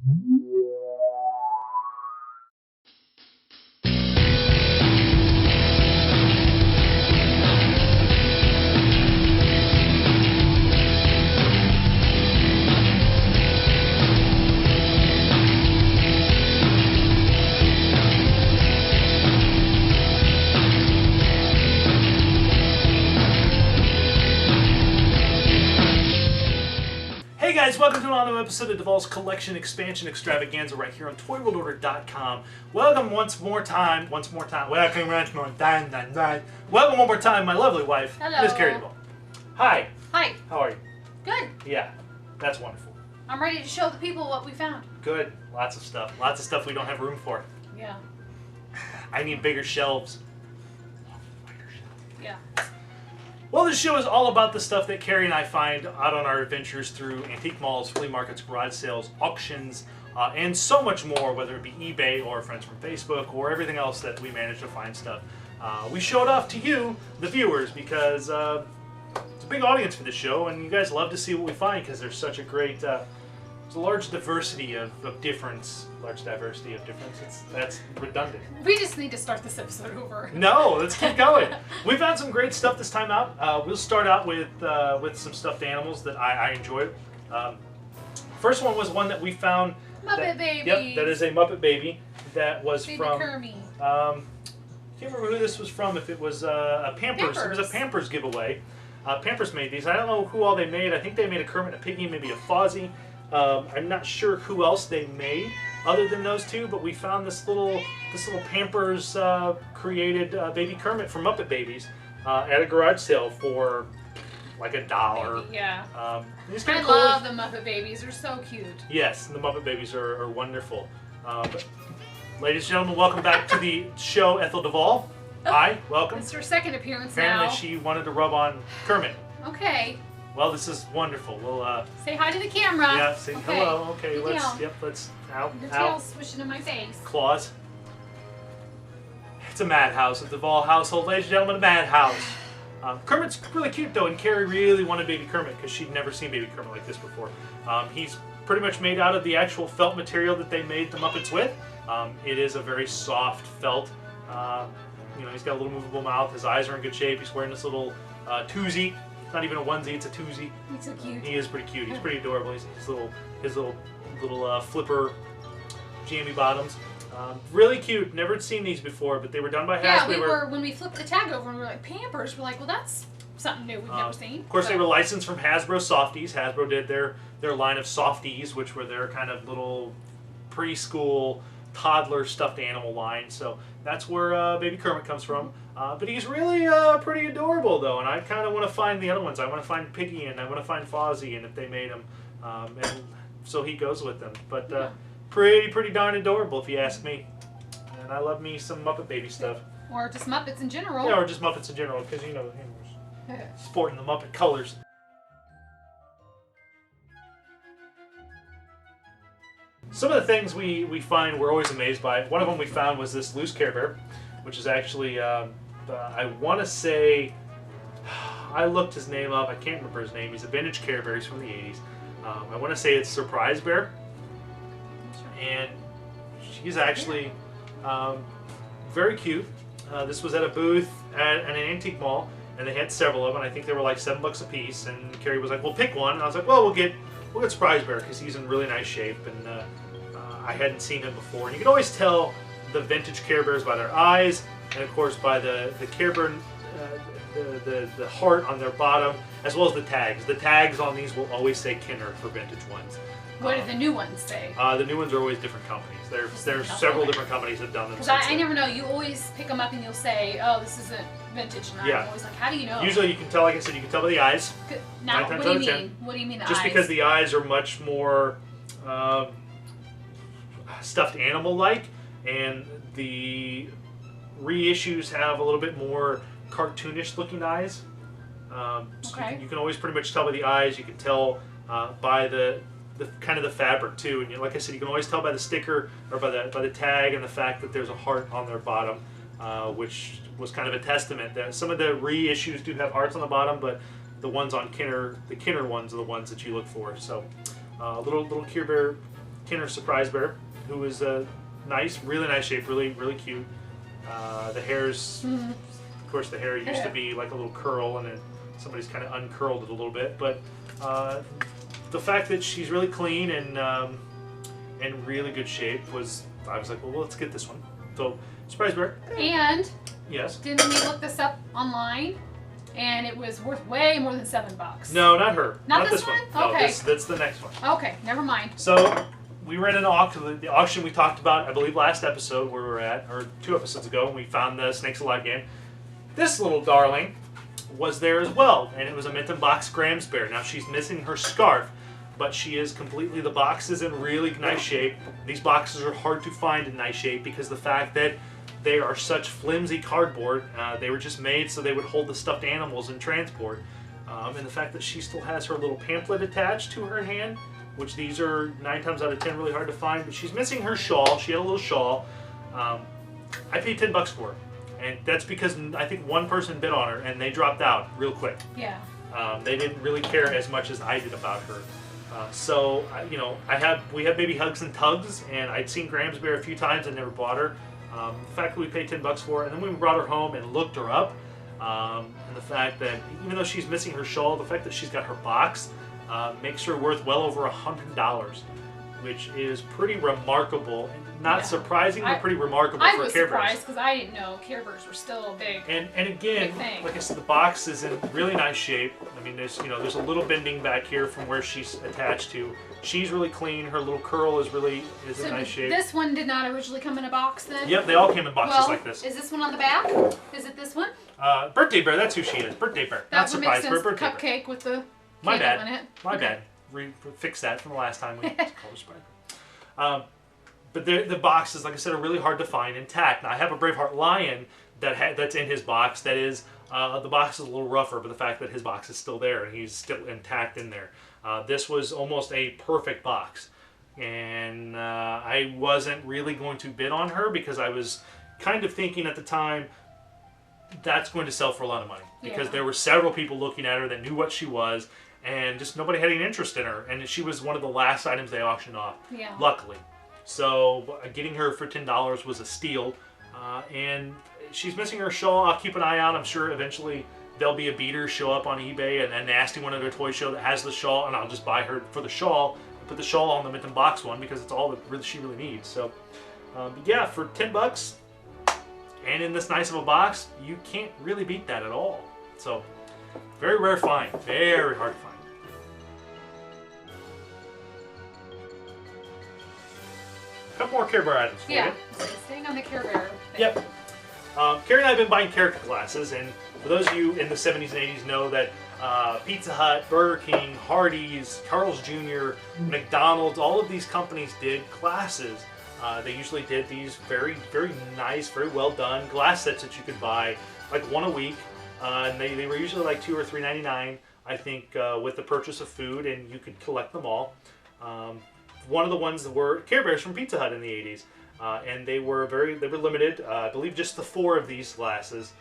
Hey guys, welcome to another episode of Devall's Collection Expansion Extravaganza right here on ToyWorldOrder.com. Welcome one more time, welcome one more time, my lovely wife, Hello. Miss Carrie Devall. Hi. Hi. How are you? Good. Yeah, that's wonderful. I'm ready to show the people what we found. Good. Lots of stuff we don't have room for. Yeah. I need bigger shelves. Yeah. Well, this show is all about the stuff that Carrie and I find out on our adventures through antique malls, flea markets, garage sales, auctions, and so much more, whether it be eBay or friends from Facebook or everything else that we manage to find stuff. We show it off to you, the viewers, because it's a big audience for this show, and you guys love to see what we find because there's such a great, there's a large diversity of difference. That's redundant. We just need to start this episode over. No, let's keep going. We found some great stuff this time out. We'll start out with some stuffed animals that I enjoyed. First one was one that we found. Muppet Baby. Yep, that is a Muppet Baby. That was Baby from. Kermie. I can't remember who this was from. If it was a Pampers. It was a Pampers giveaway. Pampers made these. I don't know who all they made. I think they made a Kermit, a Piggy, maybe a Fozzie. I'm not sure who else they made other than those two, but we found this little Pampers created Baby Kermit from Muppet Babies at a garage sale for like $1. Maybe, yeah. I love the Muppet Babies. They're so cute. Yes, the Muppet Babies are wonderful. But, ladies and gentlemen, welcome back to the show, Ethel Devall. Hi, welcome. It's her second appearance Apparently now. she wanted to rub on Kermit. Okay. Well, this is wonderful. We'll say hi to the camera. Yeah, say okay. hello. Okay, Good let's. deal. Yep, let's out. Your out. tail's swishing in my face. Claws. It's a madhouse at the Devall household, ladies and gentlemen. A madhouse. Kermit's really cute though, and Carrie really wanted Baby Kermit because she'd never seen Baby Kermit like this before. He's pretty much made out of the actual felt material that they made the Muppets with. It is a very soft felt. He's got a little movable mouth. His eyes are in good shape. He's wearing this little toozie. It's not even a onesie; it's a toozie. He's so cute. He is pretty cute. He's pretty adorable. His little flipper jammy bottoms. Really cute. Never seen these before, but they were done by Hasbro. Yeah, when we flipped the tag over and we were like, Pampers, we're like, well, that's something new we've never seen. Of course, they were licensed from Hasbro Softies. Hasbro did their line of Softies, which were their kind of little preschool toddler stuffed animal line. So that's where Baby Kermit comes from. But he's really pretty adorable, though, and I kind of want to find the other ones. I want to find Piggy, and I want to find Fozzie, and if they made them. And so he goes with them. But pretty darn adorable, if you ask me. And I love me some Muppet Baby stuff. Or just Muppets in general. Yeah, or just Muppets in general, because, sporting the Muppet colors. Some of the things we find we're always amazed by. One of them we found was this loose Care Bear, which is actually, I want to say, I looked his name up. I can't remember his name. He's a vintage Care Bear. He's from the 80s. I want to say it's Surprise Bear. And she's actually very cute. This was at a booth at an antique mall, and they had several of them. I think they were like $7 a piece. And Carrie was like, "Well, pick one." And I was like, "Well, we'll get Surprise Bear because he's in really nice shape." And I hadn't seen him before. And you can always tell the vintage Care Bears by their eyes, and of course by the Care Bear, the heart on their bottom, as well as the tags. The tags on these will always say Kenner for vintage ones. What do the new ones say? The new ones are always different companies. There's several different companies that have done them. Because I never know. You always pick them up and you'll say, "Oh, this isn't vintage," and I'm always like, "How do you know?" Usually, you can tell. Like I said, you can tell by the eyes. Now, what do you mean? What do you mean the eyes? Just because the eyes are much more stuffed animal-like, and the reissues have a little bit more cartoonish-looking eyes. So you can always pretty much tell by the eyes. You can tell by the kind of the fabric too, and like I said, you can always tell by the sticker or by the tag and the fact that there's a heart on their bottom, which was kind of a testament that some of the reissues do have hearts on the bottom, but the ones on Kenner, the Kenner ones are the ones that you look for. So little Care Bear Kinder Surprise Bear, who is nice, really nice shape, really, really cute. The hair's, of course, the hair used to be like a little curl, and then somebody's kind of uncurled it a little bit. But the fact that she's really clean and in really good shape I was like, well, let's get this one. So, Surprise Bear. And yes, didn't we look this up online? And it was worth way more than $7. No, not her. Not this one? No, Okay. that's the next one. Okay, never mind. So we ran an auction, the auction we talked about, I believe last episode where we were at, or 2 episodes ago, and we found the Snakes Alive game. This little darling was there as well, and it was a mint and box Grams Bear. Now she's missing her scarf, but she is completely, the box is in really nice shape. These boxes are hard to find in nice shape because the fact that they are such flimsy cardboard. They were just made so they would hold the stuffed animals in transport. And the fact that she still has her little pamphlet attached to her hand, which these are 9 times out of 10 really hard to find, but she's missing her shawl. She had a little shawl. I paid $10 for her. And that's because I think one person bid on her and they dropped out real quick. Yeah. They didn't really care as much as I did about her. So, you know, we had baby hugs and tugs, and I'd seen Grams Bear a few times and never bought her. The fact that we paid $10 for her, and then we brought her home and looked her up, and the fact that even though she's missing her shawl, the fact that she's got her box makes her worth well over $100, which is pretty remarkable. Not surprising, but pretty remarkable for Care Bears. I was surprised because I didn't know Care Bears were still a big. And again, like I said, the box is in really nice shape. I mean, there's a little bending back here from where she's attached to. She's really clean. Her little curl is in nice shape. This one did not originally come in a box then? Yep, they all came in boxes like this. Is this one on the back? Is it this one? Birthday Bear, that's who she is. Birthday Bear. That not Surprise Bear, Birthday cupcake Bear. with the My candle in it. My bad. Fix that from the last time we called her Surprise. But the boxes, like I said, are really hard to find intact. Now, I have a Braveheart Lion that's in his box. That is, the box is a little rougher, but the fact that his box is still there and he's still intact in there. This was almost a perfect box. And I wasn't really going to bid on her because I was kind of thinking at the time that's going to sell for a lot of money. Because there were several people looking at her that knew what she was, and just nobody had any interest in her. And she was one of the last items they auctioned off, luckily. So getting her for $10 was a steal, and she's missing her shawl. I'll keep an eye out. I'm sure eventually there'll be a beater show up on eBay and a nasty one at a toy show that has the shawl, and I'll just buy her for the shawl, put the shawl on the mint and box one because it's all that she really needs. So yeah, for $10 and in this nice of a box, you can't really beat that at all. So very rare find, very hard to find. A couple more Care Bear items for you. Staying on the Care Bear thing. Yep. Carrie and I have been buying character glasses, and for those of you in the 70s and 80s know that Pizza Hut, Burger King, Hardee's, Carl's Jr., McDonald's, all of these companies did glasses. They usually did these very, very nice, very well done glass sets that you could buy, like one a week. And they were usually like $2 or $3.99, I think, with the purchase of food, and you could collect them all. One of the ones that were Care Bears from Pizza Hut in the 80s, and they were limited. I believe just the 4 of these glasses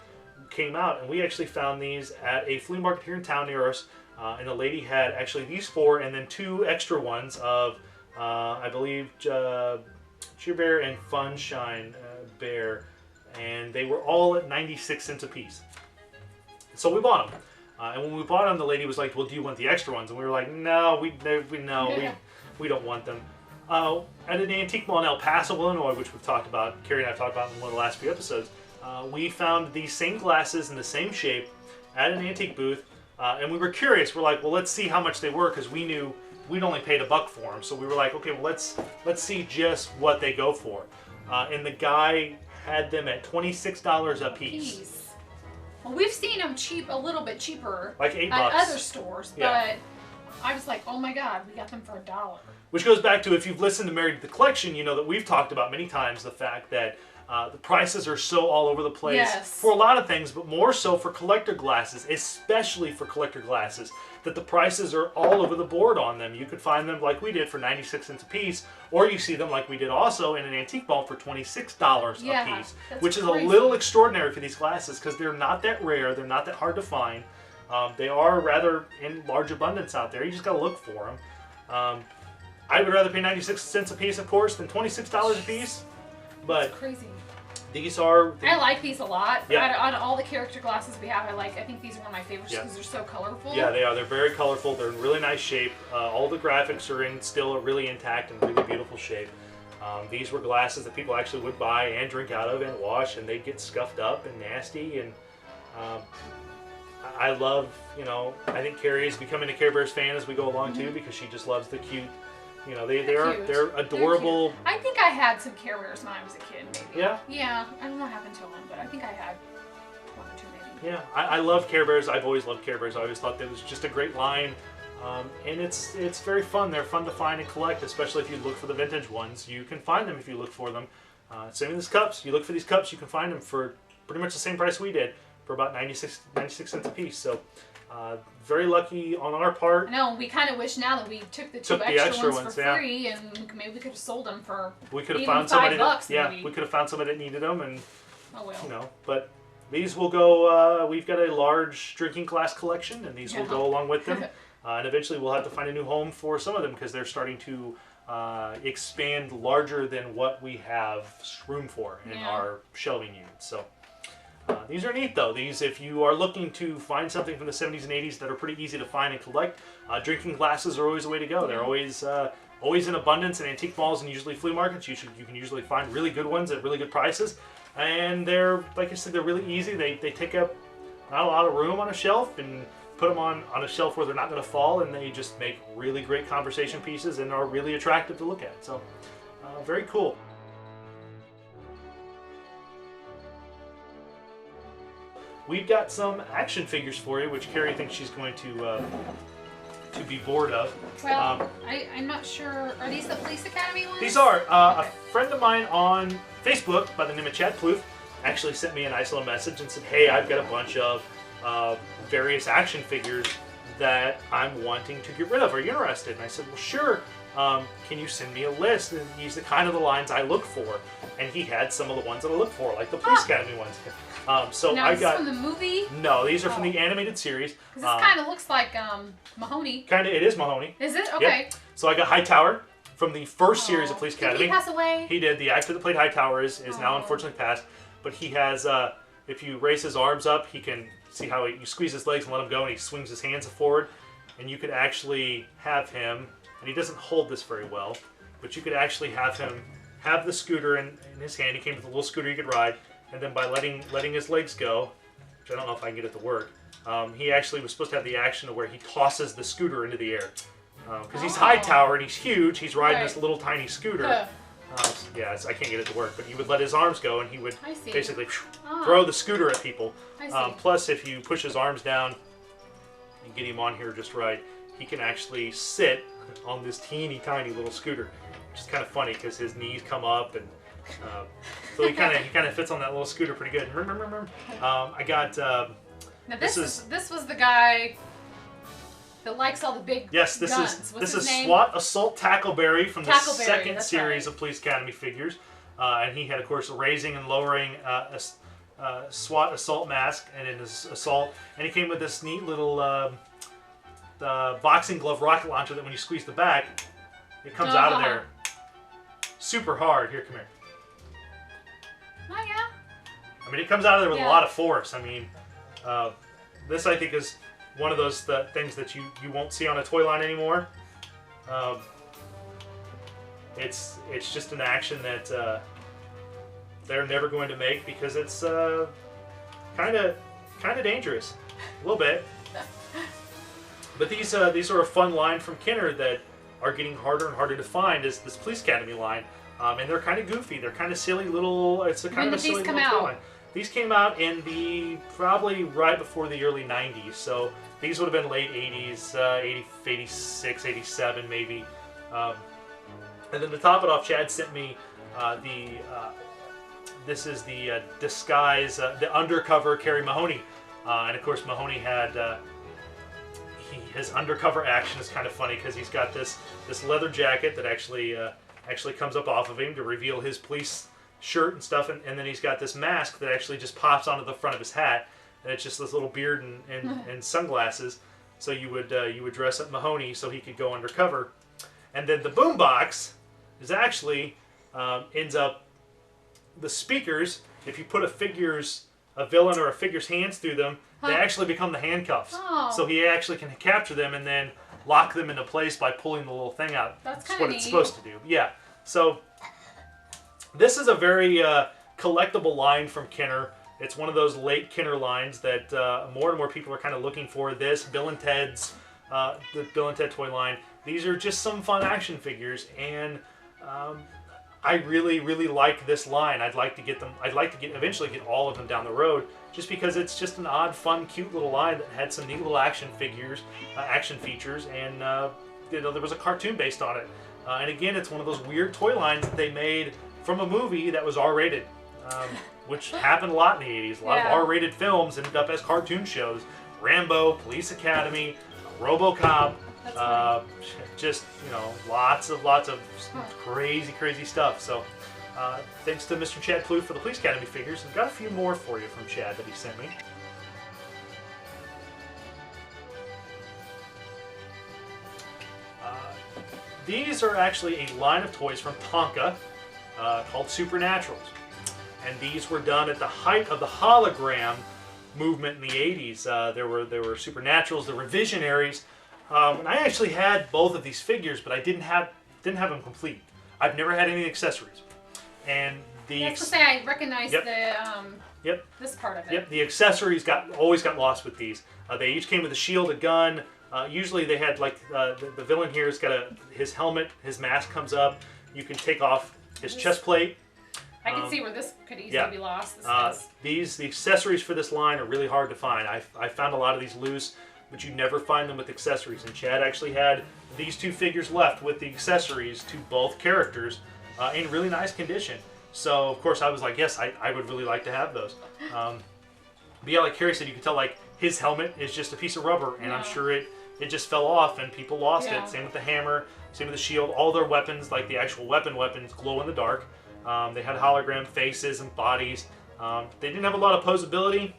came out, and we actually found these at a flea market here in town near us. And the lady had actually these 4, and then 2 extra ones of, I believe, Cheer Bear and Funshine Bear, and they were all at 96 cents a piece. So we bought them, and when we bought them, the lady was like, "Well, do you want the extra ones?" And we were like, "No, we don't want them." At an antique mall in El Paso, Illinois, which we've talked about, Carrie and I have talked about in one of the last few episodes, we found these same glasses in the same shape at an antique booth, and we were curious. We're like, well, let's see how much they were, because we knew we'd only paid $1 for them. So we were like, okay, well, let's see just what they go for. And the guy had them at $26 a piece. Well, we've seen them a little bit cheaper, like $8 at other stores, but I was like, oh my God, we got them for $1. Which goes back to, if you've listened to Married to the Collection, you know that we've talked about many times the fact that the prices are so all over the place for a lot of things, but more so for collector glasses, especially for collector glasses, that the prices are all over the board on them. You could find them like we did for 96 cents a piece, or you see them like we did also in an antique mall for $26 a piece, which is crazy. A little extraordinary for these glasses because they're not that rare, they're not that hard to find. They are rather in large abundance out there. You just got to look for them. I would rather pay 96 cents a piece, of course, than $26 a piece. But That's crazy. these are... I like these a lot. Yeah. Out of all the character glasses we have, I think these are one of my favorites because they're so colorful. Yeah, they are. They're very colorful. They're in really nice shape. All the graphics are still really intact and really beautiful shape. These were glasses that people actually would buy and drink out of and wash, and they'd get scuffed up and nasty. And I love, I think Carrie is becoming a Care Bears fan as we go along too, because she just loves the cute. They're adorable. Cute. I think I had some Care Bears when I was a kid, maybe. Yeah? Yeah. I don't know what happened to them, but I think I had one or two maybe. Yeah, I love Care Bears. I've always loved Care Bears. I always thought that was just a great line. And it's very fun. They're fun to find and collect, especially if you look for the vintage ones. You can find them if you look for them. Same with these cups. You look for these cups, you can find them for pretty much the same price we did, for about 96 cents a piece. So very lucky on our part. I know, we kind of wish now that we took the two extra ones for free, and maybe we could have sold them for we could have found somebody $5 we could have found somebody that needed them, and oh well. But these will go, we've got a large drinking glass collection, and these will go along with them. And eventually we'll have to find a new home for some of them, because they're starting to expand larger than what we have room for in our shelving units. So these are neat, though. These, if you are looking to find something from the 70s and 80s that are pretty easy to find and collect, drinking glasses are always the way to go. They're always in abundance in antique malls and usually flea markets. You can usually find really good ones at really good prices. And they're, like I said, they're really easy. They take up not a lot of room on a shelf, and put them on a shelf where they're not going to fall, and they just make really great conversation pieces and are really attractive to look at. So very cool. We've got some action figures for you, which Carrie thinks she's going to be bored of. Well, I'm not sure. Are these the Police Academy ones? These are. A friend of mine on Facebook by the name of Chad Plouffe actually sent me a nice little message and said, hey, I've got a bunch of various action figures that I'm wanting to get rid of. Are you interested? And I said, well, sure. Can you send me a list? And these are kind of the lines I look for. And he had some of the ones that I look for, like the Police Academy ones. So now, I is got. This from the movie? No, these are from the animated series. This kind of looks like Mahoney. Kind of, it is Mahoney. Is it? Okay. Yep. So I got Hightower from the first series of Police Academy. Did he pass away? He did. The actor that played Hightower is now unfortunately passed. But he has, if you raise his arms up, he can see how you squeeze his legs and let him go, and he swings his hands forward. And you could actually have him, and he doesn't hold this very well, but you could actually have him have the scooter in his hand. He came with a little scooter he could ride, and then by letting his legs go, which I don't know if I can get it to work, he actually was supposed to have the action to where he tosses the scooter into the air. Because he's Hightower and he's huge, he's riding this little tiny scooter. I can't get it to work, but he would let his arms go, and he would basically throw the scooter at people. Plus, if you push his arms down and get him on here just right, he can actually sit on this teeny tiny little scooter, which is kind of funny because his knees come up, and so he kind of fits on that little scooter pretty good. I got. Now this was the guy that likes all the big guns. This is SWAT Assault Tackleberry from the second series of Police Academy figures, and he had, of course, raising and lowering a SWAT assault mask and in his assault, and he came with this neat little boxing glove rocket launcher that when you squeeze the back, it comes out of there super hard. Here, come here. Oh yeah. I mean, it comes out of there with a lot of force. I mean, this I think is one of those things that you won't see on a toy line anymore. It's just an action that they're never going to make because it's kind of dangerous, a little bit. But these are a fun line from Kenner that are getting harder and harder to find. Is this Police Academy line, and they're kind of goofy. They're kind of silly little. It's a kind of a silly little toy line. These came out in probably right before the early 90s, so these would have been late 80s, 86, 87 maybe. And then to top it off, Chad sent me this is the disguise, the undercover Carrie Mahoney. And of course Mahoney had, his undercover action is kind of funny because he's got this leather jacket that actually comes up off of him to reveal his police shirt and stuff, and then he's got this mask that actually just pops onto the front of his hat, and it's just this little beard and sunglasses. So you would dress up Mahoney so he could go undercover, And then the boombox is actually ends up the speakers. If you put a villain or a figure's hands through them, they actually become the handcuffs. Oh. So he actually can capture them and then lock them into place by pulling the little thing out. That's what it's supposed to do. Yeah. So this is a very collectible line from Kenner. It's one of those late Kenner lines that more and more people are kind of looking for. This, Bill and Ted's, the Bill and Ted toy line. These are just some fun action figures, and I really, really like this line. I'd like to get them. I'd like to eventually get all of them down the road, just because it's just an odd, fun, cute little line that had some neat little action figures, action features, and there was a cartoon based on it. And again, it's one of those weird toy lines that they made from a movie that was R-rated, which happened a lot in the 80s. A lot of R-rated films ended up as cartoon shows. Rambo, Police Academy, RoboCop. Just, lots of crazy stuff. So thanks to Mr. Chad Pluth for the Police Academy figures. I've got a few more for you from Chad that he sent me. These are actually a line of toys from Tonka called Supernaturals. And these were done at the height of the hologram movement in the 80s. There were Supernaturals, there were Visionaries. And I actually had both of these figures, but I didn't have them complete. I've never had any accessories. And the I recognize this part of it. Yep, the accessories always got lost with these. They each came with a shield, a gun. Usually they had the villain here has got his helmet, his mask comes up. You can take off his chest plate. I can see where this could easily be lost. The accessories for this line are really hard to find. I found a lot of these loose, but you never find them with accessories. And Chad actually had these two figures left with the accessories to both characters in really nice condition. So of course I was like, yes, I would really like to have those. But yeah, like Carrie said, you can tell his helmet is just a piece of rubber, and I'm sure it just fell off and people lost it. Same with the hammer, same with the shield. All their weapons, like the actual weapons, glow in the dark. They had hologram faces and bodies. They didn't have a lot of posability.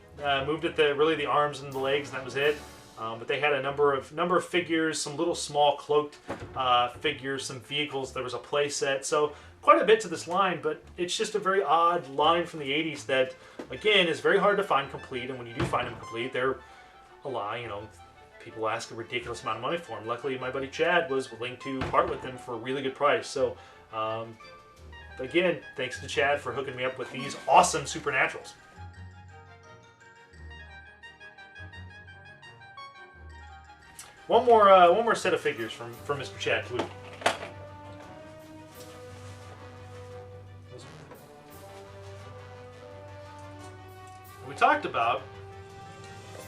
Moved at the arms and the legs, and that was it. But they had a number of figures, some little small cloaked figures, some vehicles. There was a play set, so quite a bit to this line. But it's just a very odd line from the 80s that, again, is very hard to find complete. And when you do find them complete, they're a lie. People ask a ridiculous amount of money for them. Luckily, my buddy Chad was willing to part with them for a really good price. So, again, thanks to Chad for hooking me up with these awesome Supernaturals. One more set of figures from Mr. Chad Pluth. We talked about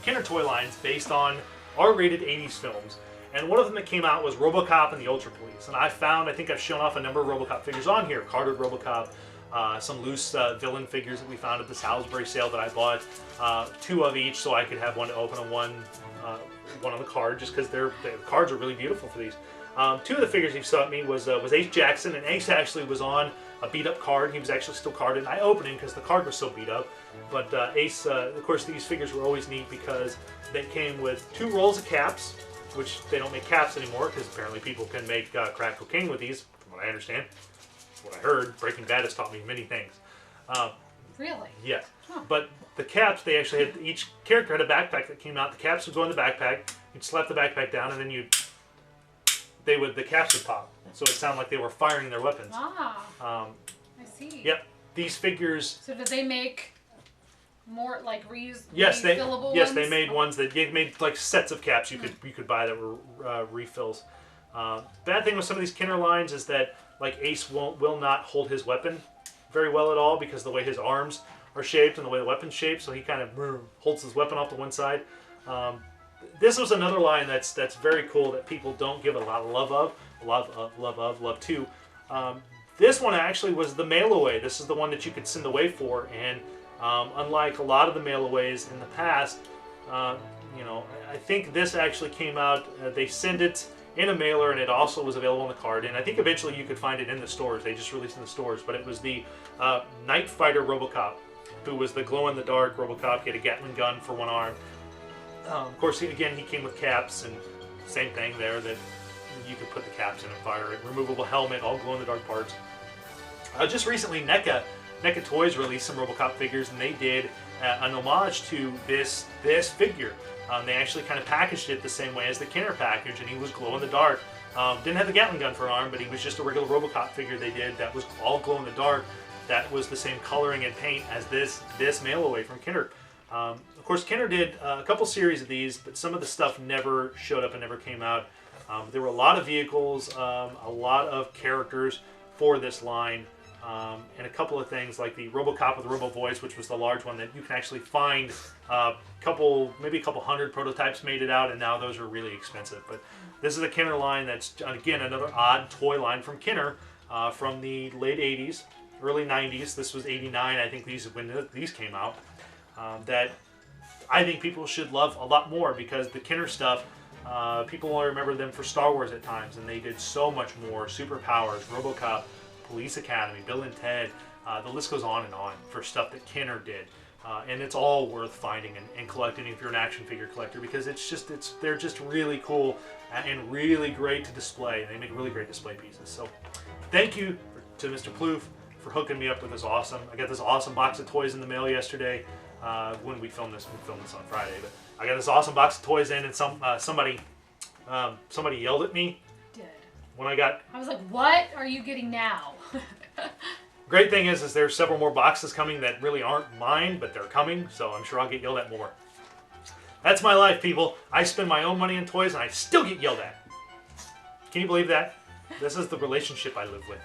Kenner toy lines based on R-rated 80s films, and one of them that came out was RoboCop and the Ultra Police. And I think I've shown off a number of RoboCop figures on here. Carded RoboCop, some loose villain figures that we found at the Salisbury sale that I bought, 2 of each so I could have one to open and one on the card, just because the cards are really beautiful for these. 2 of the figures he sent me was Ace Jackson, and Ace actually was on a beat-up card. He was actually still carded, and I opened him because the card was so beat up. But Ace, of course, these figures were always neat because they came with 2 rolls of caps, which they don't make caps anymore because apparently people can make crack cocaine with these, from what I understand. What I heard, Breaking Bad has taught me many things. Really? Yeah. Huh. But the caps, they actually had, each character had a backpack that came out. The caps would go in the backpack. You'd slap the backpack down, and then the caps would pop. So it sounded like they were firing their weapons. I see. Yep. These figures. So did they make more refillable ones? Yes, they made ones that they made sets of caps you could buy that were refills. Bad thing with some of these Kenner lines is that Ace will not hold his weapon very well at all because the way his arms are shaped and the way the weapon's shaped, so he kind of holds his weapon off to one side. This was another line that's very cool that people don't give a lot of love to. This one actually was the mail away. This is the one that you could send away for, and unlike a lot of the mail aways in the past, I think this actually came out. They send it in a mailer, and it also was available on the card. And I think eventually you could find it in the stores. They just released it in the stores, but it was the Night Fighter RoboCop, who was the glow-in-the-dark RoboCop. He had a Gatling gun for one arm. Of course, he came with caps, and same thing there, that you could put the caps snaps in and fire it. Removable helmet, all glow-in-the-dark parts. Just recently, NECA Toys released some RoboCop figures, and they did an homage to this figure. They actually kind of packaged it the same way as the Kenner package, and he was glow-in-the-dark. Didn't have the Gatling gun for an arm, but he was just a regular RoboCop figure they did that was all glow-in-the-dark. That was the same coloring and paint as this mail-away from Kenner. Of course, Kenner did a couple series of these, but some of the stuff never showed up and never came out. There were a lot of vehicles, a lot of characters for this line, and a couple of things like the RoboCop with Robo Voice, which was the large one that you can actually find. Maybe a couple hundred prototypes made it out, and now those are really expensive. But this is a Kenner line that's, again, another odd toy line from Kenner from the late 80s, early 90s. This was 89, I think, when these came out. That I think people should love a lot more, because the Kenner stuff, people only remember them for Star Wars at times, and they did so much more. Superpowers, RoboCop, Police Academy, Bill and Ted, the list goes on and on for stuff that Kenner did. And it's all worth finding and collecting if you're an action figure collector, because they're just really cool and really great to display. They make really great display pieces. So thank you to Mr. Plouffe for hooking me up with this awesome. I got this awesome box of toys in the mail yesterday. When we filmed this on Friday, but I got this awesome box of toys in, and somebody yelled at me. Did. When I was like, what are you getting now? Great thing is there's several more boxes coming that really aren't mine, but they're coming, so I'm sure I'll get yelled at more. That's my life, people. I spend my own money on toys, and I still get yelled at. Can you believe that? This is the relationship I live with.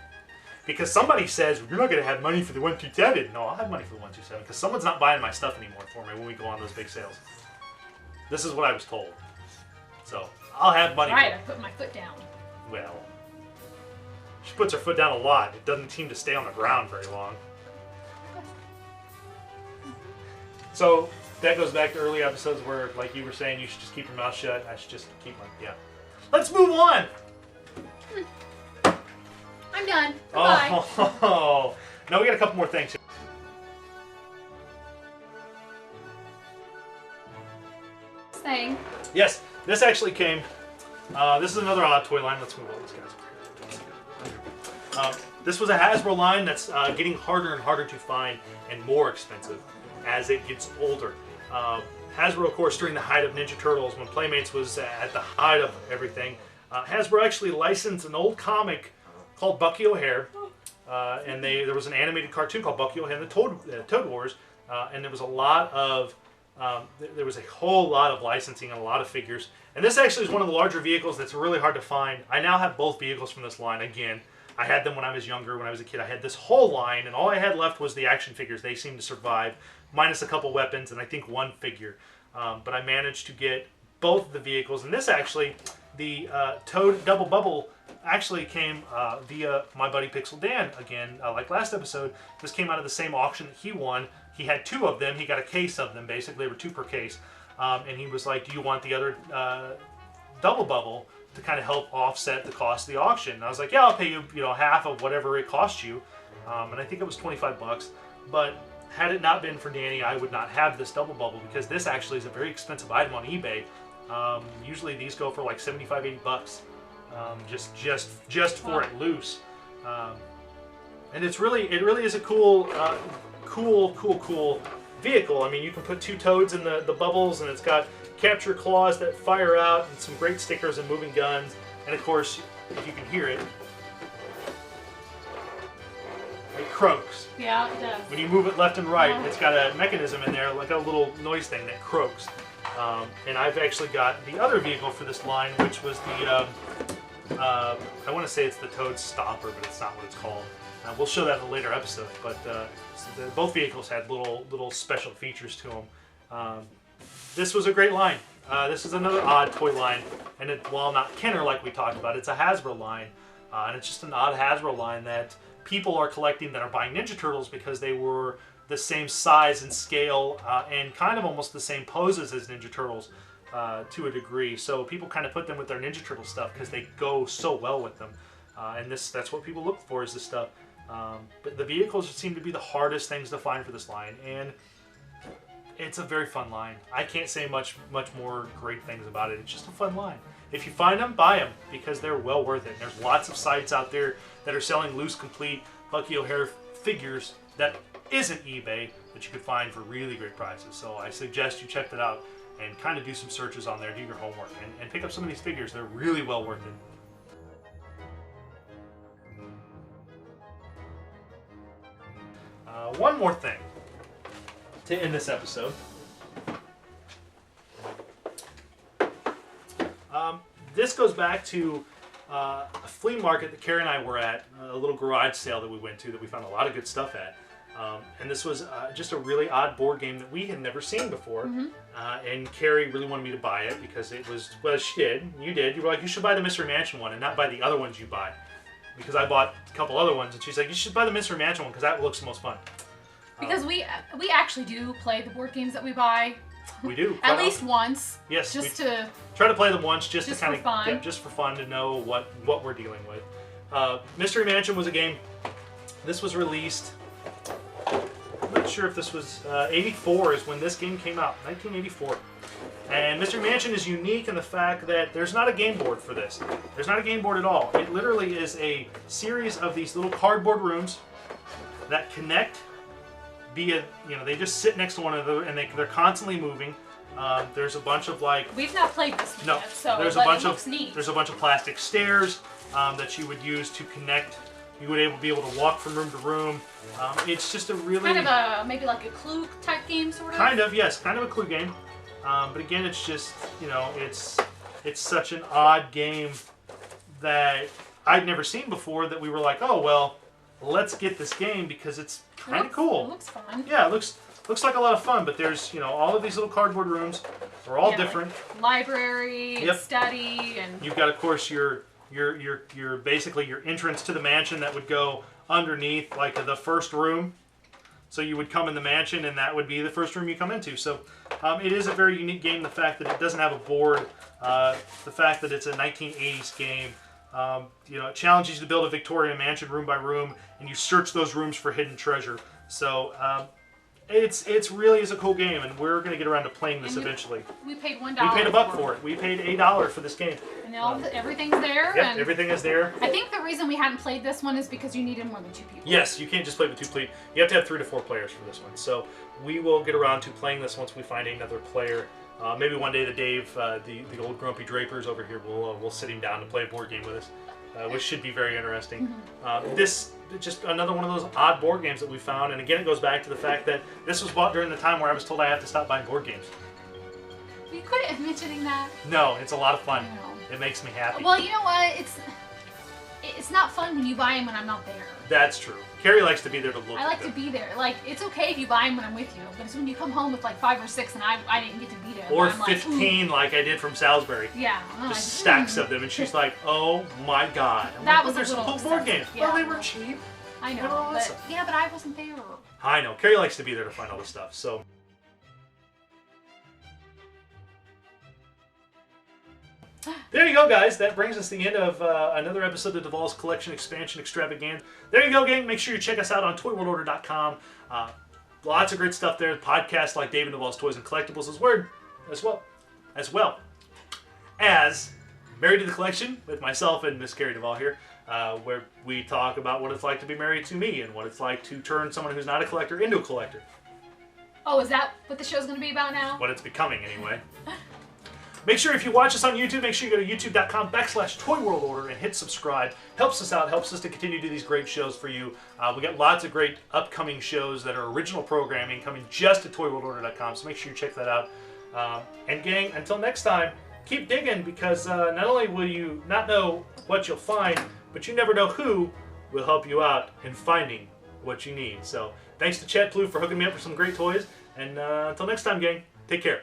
Because somebody says, you're not going to have money for the 127. No, I'll have money for the 127, because someone's not buying my stuff anymore for me when we go on those big sales. This is what I was told. So, I'll have money. Right, I put my foot down. Well, she puts her foot down a lot. It doesn't seem to stay on the ground very long. So, that goes back to early episodes where, like you were saying, you should just keep your mouth shut. I should just keep my, yeah. Let's move on! I'm done. Goodbye. Oh, no, we got a couple more things. Thing. Yes, this actually came. This is another odd toy line. Let's move all these guys. This was a Hasbro line that's getting harder and harder to find and more expensive as it gets older. Hasbro, of course, during the height of Ninja Turtles, when Playmates was at the height of everything, Hasbro actually licensed an old comic called Bucky O'Hare, and there was an animated cartoon called Bucky O'Hare and the Toad Wars, and there was a whole lot of licensing and a lot of figures. And this actually is one of the larger vehicles that's really hard to find. I now have both vehicles from this line again. I had them when I was younger, when I was a kid. I had this whole line, and all I had left was the action figures. They seemed to survive, minus a couple weapons and I think one figure. But I managed to get both of the vehicles, and this actually, the Toad Double Bubble, actually came via my buddy Pixel Dan again, like last episode. This came out of the same auction that he won. He had two of them. He got a case of them, basically. They were 2 per case. And he was like, do you want the other Double Bubble to kind of help offset the cost of the auction? And I was like, yeah, I'll pay you, half of whatever it cost you. And I think it was 25 bucks. But had it not been for Danny, I would not have this Double Bubble, because this actually is a very expensive item on eBay. Usually these go for like 75, 80 bucks. Just for it loose, and it really is a cool vehicle. I mean, you can put 2 toads in the bubbles, and it's got capture claws that fire out, and some great stickers and moving guns, and of course, if you can hear it, it croaks. Yeah, it does. When you move it left and right, it's got a mechanism in there, like a little noise thing that croaks. And I've actually got the other vehicle for this line, which was the I want to say it's the Toad Stomper, but it's not what it's called. We'll show that in a later episode. But both vehicles had little special features to them. This was a great line. This is another odd toy line, and while not Kenner like we talked about, it's a Hasbro line, and it's just an odd Hasbro line that people are collecting that are buying Ninja Turtles because they were the same size and scale and kind of almost the same poses as Ninja Turtles. To a degree, so people kind of put them with their Ninja Turtle stuff because they go so well with them, and that's what people look for, is this stuff. But the vehicles seem to be the hardest things to find for this line, and it's a very fun line. I can't say much more great things about it. It's just a fun line. if you find them, buy them because they're well worth it. There's lots of sites out there that are selling loose, complete Bucky O'Hare figures that isn't eBay that you could find for really great prices. So I suggest you check that out and kind of do some searches on there, do your homework, and pick up some of these figures. They're really well worth it. One more thing to end this episode. This goes back to a flea market that Carrie and I were at, a little garage sale that we went to that we found a lot of good stuff at. And this was just a really odd board game that we had never seen before. And Carrie really wanted me to buy it because it was, well, she did, you did. You were like, you should buy the Mystery Mansion one and not buy the other ones you buy. Because I bought a couple other ones, and she's like, you should buy the Mystery Mansion one because that looks the most fun. Because we actually do play the board games that we buy. We do. At least once. Yes. Just to try to play them once, just to kind of fun. Yeah, just for fun to know what we're dealing with. Mystery Mansion was a game. This was released. I'm not sure if this was 84 is when this game came out, 1984. And Mystery Mansion is unique in the fact that there's not a game board for this. There's not a game board at all. It literally is a series of these little cardboard rooms that connect via, they just sit next to one another and they're constantly moving. There's a bunch of we've not played this one yet, so there's it looks neat. There's a bunch of plastic stairs that you would use to connect. You would be able to walk from room to room. It's just a really kind of maybe like a Clue type game, sort of. Kind of, yes, kind of a Clue game. But again, it's just it's such an odd game that I'd never seen before. That we were like, oh well, let's get this game because it's kind of cool. It looks fun. Yeah, it looks like a lot of fun. But there's all of these little cardboard rooms. They're all different. Library, and study, and you've got, of course, your basically your entrance to the mansion that would go underneath like the first room. So you would come in the mansion and that would be the first room you come into. So it is a very unique game. The fact that it doesn't have a board, the fact that it's a 1980s game, it challenges you to build a Victorian mansion room by room, and you search those rooms for hidden treasure. So it's really is a cool game, and we're going to get around to playing this eventually. We paid $1. We paid $1 for it. We paid $8 for this game. And everything's there. Yep, everything is there. I think the reason we hadn't played this one is because you needed more than 2 people. Yes, you can't just play with 2 people. You have to have 3 to 4 players for this one. So we will get around to playing this once we find another player. Maybe one day Dave, the old grumpy Drapers over here, we'll sit him down to play a board game with us, which should be very interesting. This just another one of those odd board games that we found, and again it goes back to the fact that this was bought during the time where I was told I have to stop buying board games. You quit mentioning that. No, it's a lot of fun. It makes me happy. Well, you know what? It's not fun when you buy them when I'm not there. That's true. Carrie likes to be there to look. I like to be there. Like, it's okay if you buy them when I'm with you, but it's when you come home with like 5 or 6 and I didn't get to be there. Or I'm 15 like I did from Salisbury. Yeah. Just stacks of them, and she's like, "Oh my god!" That was there's some cool board games. Yeah. Well, they were cheap. I know, but I wasn't there. I know. Carrie likes to be there to find all the stuff. So. There you go, guys. That brings us to the end of another episode of Devall's Collection Expansion Extravaganza. There you go, gang. Make sure you check us out on ToyWorldOrder.com. Lots of great stuff there. Podcasts like Dave and Devall's Toys and Collectibles as well as Married to the Collection with myself and Miss Carrie Devall here, where we talk about what it's like to be married to me and what it's like to turn someone who's not a collector into a collector. Oh, is that what the show's going to be about now? What it's becoming, anyway. Make sure if you watch us on YouTube, make sure you go to youtube.com/ToyWorldOrder and hit subscribe. Helps us out, helps us to continue to do these great shows for you. We got lots of great upcoming shows that are original programming coming just to ToyWorldOrder.com, so make sure you check that out. And gang, until next time, keep digging, because not only will you not know what you'll find, but you never know who will help you out in finding what you need. So thanks to Chad Plouffe for hooking me up with some great toys, and until next time, gang, take care.